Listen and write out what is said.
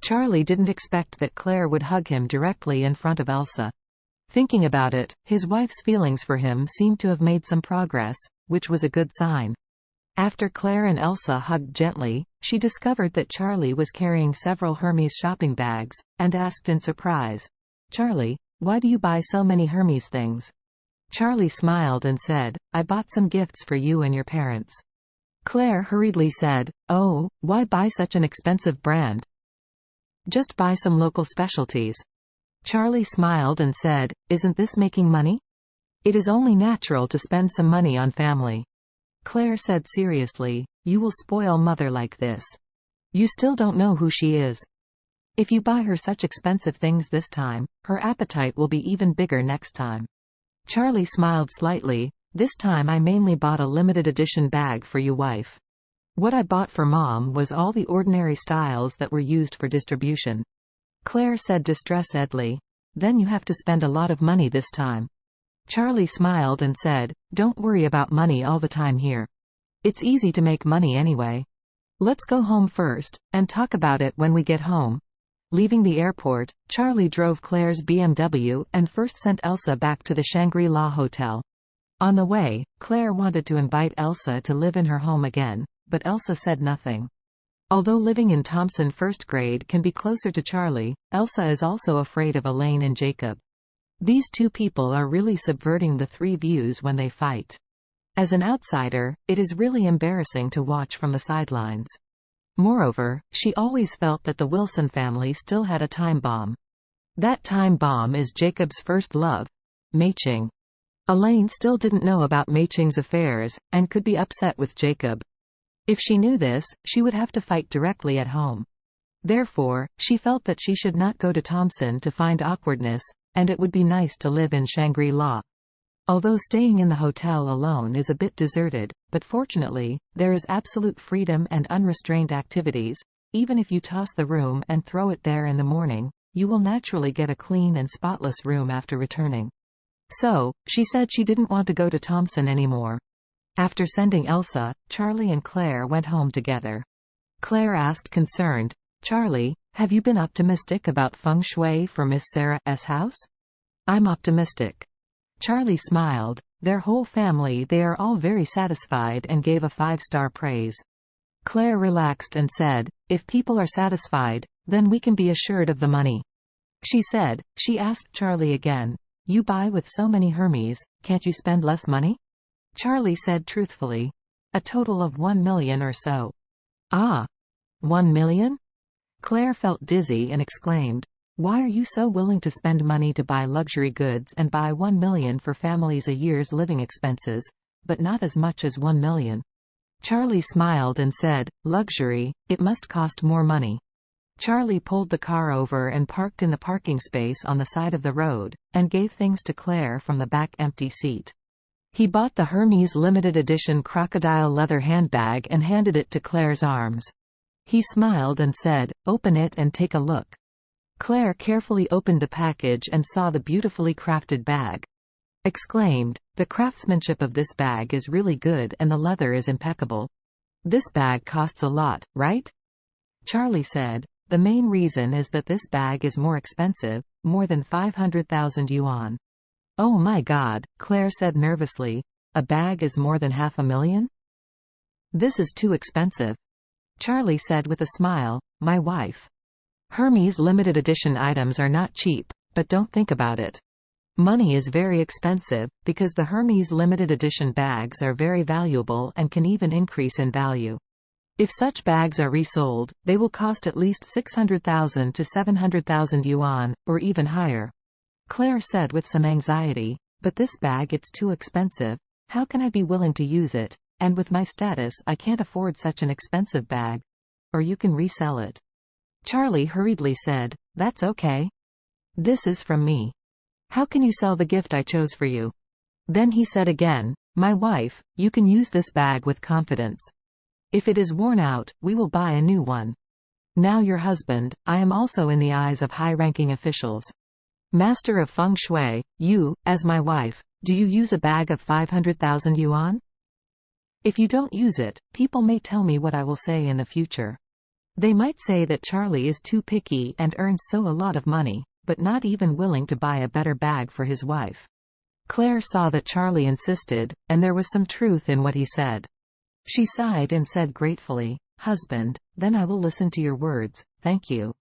Charlie didn't expect that Claire would hug him directly in front of Elsa. Thinking about it, his wife's feelings for him seemed to have made some progress, which was a good sign. After Claire and Elsa hugged gently, she discovered that Charlie was carrying several Hermes shopping bags, and asked in surprise, "Charlie, why do you buy so many Hermes things?" Charlie smiled and said, "I bought some gifts for you and your parents." Claire hurriedly said, "Oh, why buy such an expensive brand? Just buy some local specialties." Charlie smiled and said, "Isn't this making money? It is only natural to spend some money on family." Claire said seriously, "You will spoil mother like this. You still don't know who she is. If you buy her such expensive things this time, her appetite will be even bigger next time." Charlie smiled slightly. "This time I mainly bought a limited edition bag for you, wife. What I bought for mom was all the ordinary styles that were used for distribution." Claire said distressedly, "Then you have to spend a lot of money this time." Charlie smiled and said, "Don't worry about money all the time here. It's easy to make money anyway. Let's go home first, and talk about it when we get home." Leaving the airport, Charlie drove Claire's BMW and first sent Elsa back to the Shangri-La Hotel. On the way, Claire wanted to invite Elsa to live in her home again, but Elsa said nothing. Although living in Thompson first grade can be closer to Charlie, Elsa is also afraid of Elaine and Jacob. These two people are really subverting the three views when they fight. As an outsider, it is really embarrassing to watch from the sidelines. Moreover, she always felt that the Wilson family still had a time bomb. That time bomb is Jacob's first love, Mei-Ching. Elaine still didn't know about Mei-Ching's affairs, and could be upset with Jacob. If she knew this, she would have to fight directly at home. Therefore, she felt that she should not go to Thompson to find awkwardness, and it would be nice to live in Shangri-La. Although staying in the hotel alone is a bit deserted, but fortunately, there is absolute freedom and unrestrained activities. Even if you toss the room and throw it there in the morning, you will naturally get a clean and spotless room after returning. So, she said she didn't want to go to Thompson anymore. After sending Elsa, Charlie and Claire went home together. Claire asked concerned, "Charlie, have you been optimistic about feng shui for Miss Sarah's house?" "I'm optimistic." Charlie smiled. Their whole family, they are all very satisfied, and gave a 5-star praise. Claire relaxed and said, "If people are satisfied, then we can be assured of the money." She said, she asked Charlie again, "You buy with so many Hermes, can't you spend less money?" Charlie said truthfully, "A total of 1 million or so." "Ah, 1 million? Claire felt dizzy and exclaimed, "Why are you so willing to spend money to buy luxury goods and buy 1 million for families a year's living expenses, but not as much as 1 million? Charlie smiled and said, "Luxury, it must cost more money." Charlie pulled the car over and parked in the parking space on the side of the road, and gave things to Claire from the back empty seat. He bought the Hermes limited edition crocodile leather handbag and handed it to Claire's arms. He smiled and said, "Open it and take a look." Claire carefully opened the package and saw the beautifully crafted bag. Exclaimed, "The craftsmanship of this bag is really good and the leather is impeccable. This bag costs a lot, right?" Charlie said, "The main reason is that this bag is more expensive, more than 500,000 yuan. "Oh my God," Claire said nervously, "a bag is more than 500,000? This is too expensive." Charlie said with a smile, "My wife. Hermes limited edition items are not cheap, but don't think about it. Money is very expensive, because the Hermes limited edition bags are very valuable and can even increase in value. If such bags are resold, they will cost at least 600,000 to 700,000 yuan, or even higher." Claire said with some anxiety, "But this bag, it's too expensive. How can I be willing to use it? And with my status, I can't afford such an expensive bag. Or you can resell it." Charlie hurriedly said, "That's okay. This is from me. How can you sell the gift I chose for you?" Then he said again, "My wife, you can use this bag with confidence. If it is worn out, we will buy a new one. Now your husband, I am also in the eyes of high-ranking officials. Master of Feng Shui, you, as my wife, do you use a bag of 500,000 yuan? If you don't use it, people may tell me what I will say in the future. They might say that Charlie is too picky and earns so a lot of money, but not even willing to buy a better bag for his wife. Claire saw that Charlie insisted, and there was some truth in what he said. She sighed and said gratefully, "Husband, then I will listen to your words, thank you."